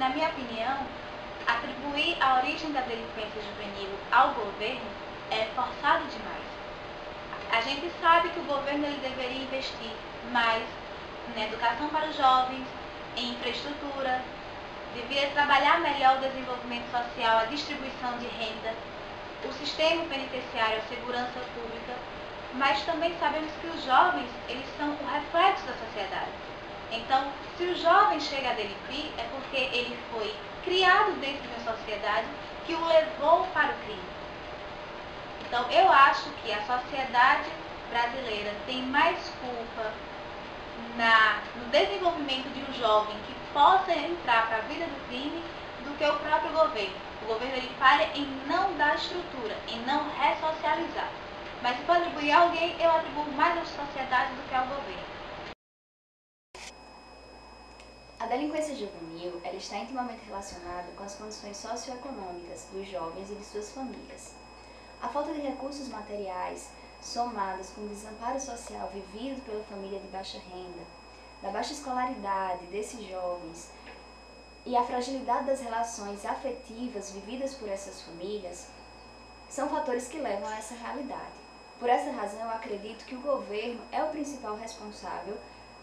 Na minha opinião, atribuir a origem da delinquência juvenil ao governo é forçado demais. A gente sabe que o governo ele deveria investir mais na educação para os jovens, em infraestrutura, deveria trabalhar melhor o desenvolvimento social, a distribuição de renda, o sistema penitenciário, a segurança pública, mas também sabemos que os jovens eles são o reflexo da sociedade. Então, se o jovem chega a delinquir, é porque ele foi criado dentro de uma sociedade que o levou para o crime. Então, eu acho que a sociedade brasileira tem mais culpa no desenvolvimento de um jovem que possa entrar para a vida do crime do que o próprio governo. O governo ele falha em não dar estrutura, em não ressocializar. Mas se for atribuir a alguém, eu atribuo mais à sociedade do que ao governo. A delinquência juvenil ela está intimamente relacionada com as condições socioeconômicas dos jovens e de suas famílias. A falta de recursos materiais, somados com o desamparo social vivido pela família de baixa renda, da baixa escolaridade desses jovens e a fragilidade das relações afetivas vividas por essas famílias, são fatores que levam a essa realidade. Por essa razão, eu acredito que o governo é o principal responsável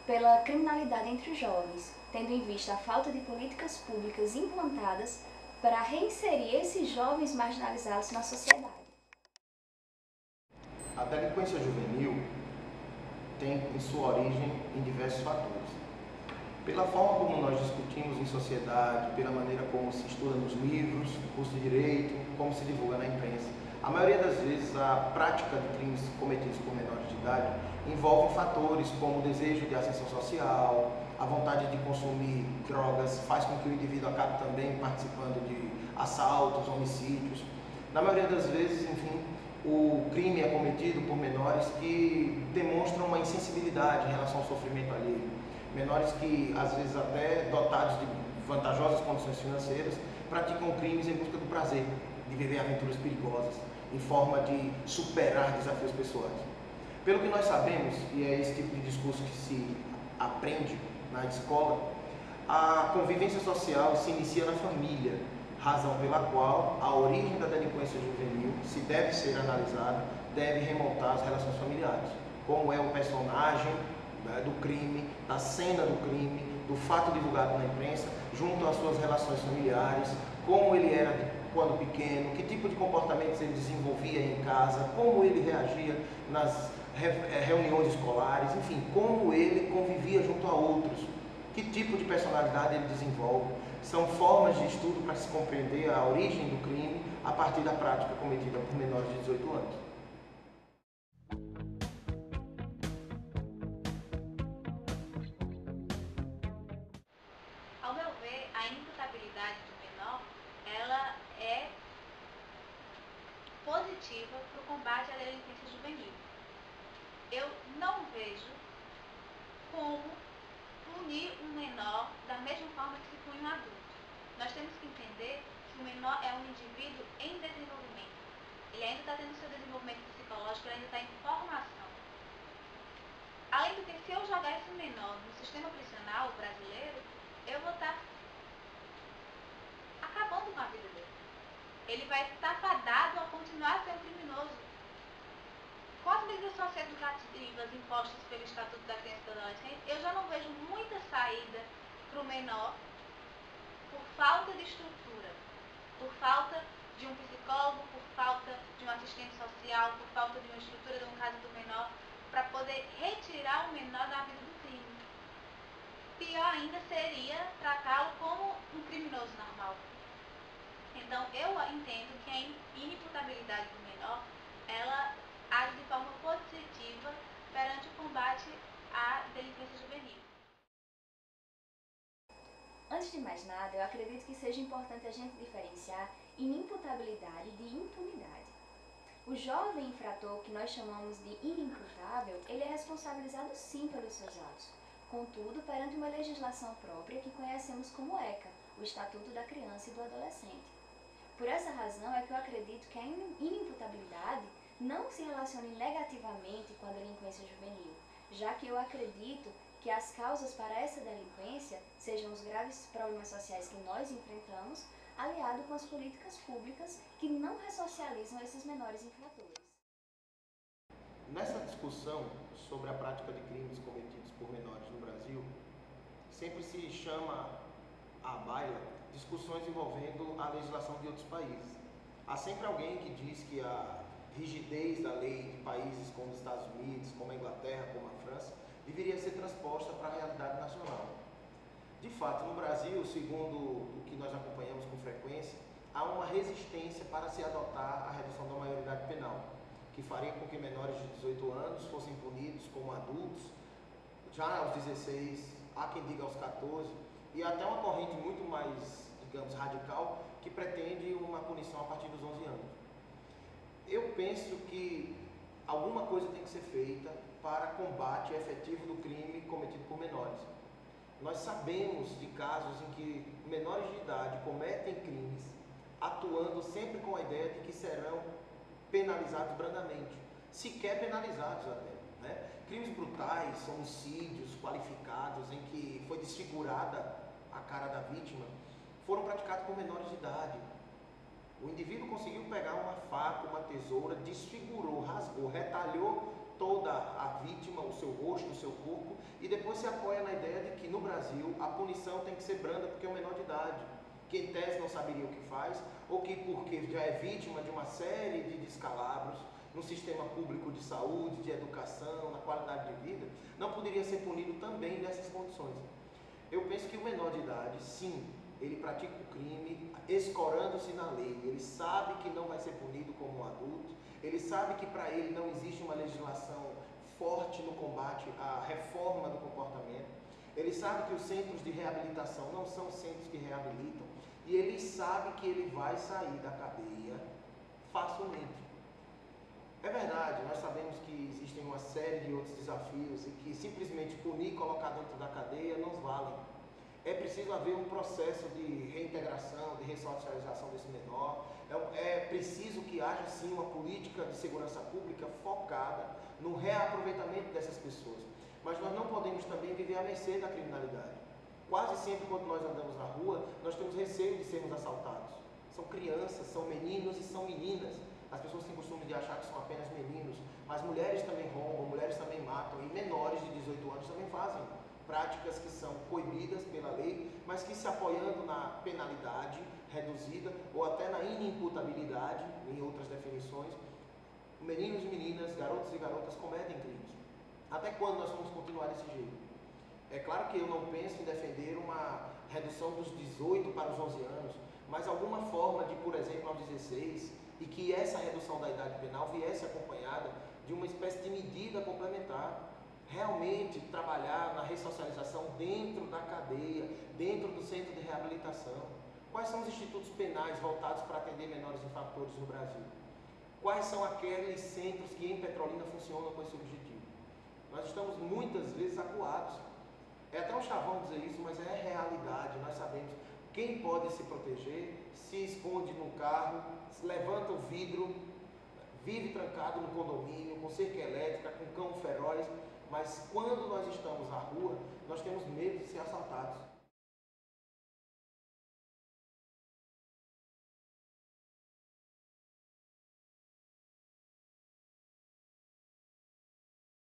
pela criminalidade entre os jovens, tendo em vista a falta de políticas públicas implantadas para reinserir esses jovens marginalizados na sociedade. A delinquência juvenil tem em sua origem em diversos fatores. Pela forma como nós discutimos em sociedade, pela maneira como se estuda nos livros, no curso de direito, como se divulga na imprensa, a maioria das vezes a prática de crimes cometidos por menores de idade envolve fatores como o desejo de ascensão social, a vontade de consumir drogas faz com que o indivíduo acabe também participando de assaltos, homicídios. Na maioria das vezes, enfim, o crime é cometido por menores que demonstram uma insensibilidade em relação ao sofrimento alheio. Menores que, às vezes até dotados de vantajosas condições financeiras, praticam crimes em busca do prazer, de viver aventuras perigosas, em forma de superar desafios pessoais. Pelo que nós sabemos, e é esse tipo de discurso que se aprende na escola, a convivência social se inicia na família, razão pela qual a origem da delinquência juvenil, se deve ser analisada, deve remontar às relações familiares. Como é o personagem do crime, da cena do crime, do fato divulgado na imprensa, junto às suas relações familiares, como ele era quando pequeno, que tipo de comportamentos ele desenvolvia em casa, como ele reagia nas reuniões escolares, enfim, como ele convivia junto a outros, que tipo de personalidade ele desenvolve. São formas de estudo para se compreender a origem do crime a partir da prática cometida por menores de 18 anos. Ao meu ver, a imputabilidade do menor, ela é positiva para o combate à delinquência juvenil. Eu não vejo como punir um menor da mesma forma que se pune um adulto. Nós temos que entender que o menor é um indivíduo em desenvolvimento. Ele ainda está tendo seu desenvolvimento psicológico, ele ainda está em formação. Além do que, se eu jogar esse menor no sistema prisional brasileiro, eu vou estar acabando com a vida dele. Ele vai estar fadado a continuar sendo criminoso. Com as medidas socioeducativas impostas pelo Estatuto da Criança e do Adolescente, eu já não vejo muita saída para o menor por falta de estrutura, por falta de um psicólogo, por falta de um assistente social, por falta de uma estrutura de um caso do menor, para poder retirar o menor da vida do crime. Pior ainda seria tratá-lo como um criminoso normal. Então, eu entendo que a inimputabilidade do menor, ela age de forma positiva perante o combate à delinquência juvenil. Antes de mais nada, eu acredito que seja importante a gente diferenciar inimputabilidade de impunidade. O jovem infrator, que nós chamamos de inimputável, ele é responsabilizado sim pelos seus atos. Contudo, perante uma legislação própria que conhecemos como ECA, o Estatuto da Criança e do Adolescente. Por essa razão é que eu acredito que a inimputabilidade não se relacione negativamente com a delinquência juvenil, já que eu acredito que as causas para essa delinquência sejam os graves problemas sociais que nós enfrentamos, aliado com as políticas públicas que não ressocializam esses menores infratores. Nessa discussão sobre a prática de crimes cometidos por menores no Brasil, sempre se chama à baila discussões envolvendo a legislação de outros países. Há sempre alguém que diz que a rigidez da lei de países como os Estados Unidos, como a Inglaterra, como a França, deveria ser transposta para a realidade nacional. De fato, no Brasil, segundo o que nós acompanhamos com frequência, há uma resistência para se adotar a redução da maioridade penal, que faria com que menores de 18 anos fossem punidos como adultos, já aos 16, há quem diga aos 14, e até uma corrente muito mais, digamos, radical, que pretende uma punição a partir dos 11 anos. Eu penso que alguma coisa tem que ser feita para combate efetivo do crime cometido por menores. Nós sabemos de casos em que menores de idade cometem crimes atuando sempre com a ideia de que serão penalizados brandamente, sequer penalizados até, né? Crimes brutais, homicídios qualificados em que foi desfigurada a cara da vítima, foram praticados por menores de idade. O indivíduo conseguiu pegar uma faca, uma tesoura, desfigurou, rasgou, retalhou toda a vítima, o seu rosto, o seu corpo, e depois se apoia na ideia de que no Brasil a punição tem que ser branda porque é um menor de idade, que em tese não saberia o que faz, ou que porque já é vítima de uma série de descalabros no sistema público de saúde, de educação, na qualidade de vida, não poderia ser punido também nessas condições. Eu penso que o menor de idade, sim, ele pratica o crime escorando-se na lei, ele sabe que não vai ser punido como um adulto, ele sabe que para ele não existe uma legislação forte no combate à reforma do comportamento, ele sabe que os centros de reabilitação não são centros que reabilitam, e ele sabe que ele vai sair da cadeia facilmente. É verdade, nós sabemos que existem uma série de outros desafios e que simplesmente punir e colocar dentro da cadeia não valem. É preciso haver um processo de reintegração, de ressocialização desse menor. É preciso que haja sim uma política de segurança pública focada no reaproveitamento dessas pessoas. Mas nós não podemos também viver à mercê da criminalidade. Quase sempre quando nós andamos na rua, nós temos receio de sermos assaltados. São crianças, são meninos e são meninas. As pessoas têm costume de achar que são apenas meninos, mas mulheres também roubam, mulheres também matam, e menores de 18 anos também fazem práticas que são proibidas pela lei, mas que, se apoiando na penalidade reduzida ou até na inimputabilidade, em outras definições, meninos e meninas, garotos e garotas cometem crimes. Até quando nós vamos continuar desse jeito? É claro que eu não penso em defender uma redução dos 18 para os 11 anos, mas alguma forma de, por exemplo, aos 16, e que essa redução da idade penal viesse acompanhada de uma espécie de medida complementar. Realmente trabalhar na ressocialização dentro da cadeia, dentro do centro de reabilitação. Quais são os institutos penais voltados para atender menores infratores no Brasil? Quais são aqueles centros que em Petrolina funcionam com esse objetivo? Nós estamos muitas vezes acuados. É até um chavão dizer isso, mas é realidade. Nós sabemos quem pode se proteger, se esconde no carro, levanta o vidro, vive trancado no condomínio, com cerca elétrica, com cão feroz. Mas quando nós estamos na rua, nós temos medo de ser assaltados.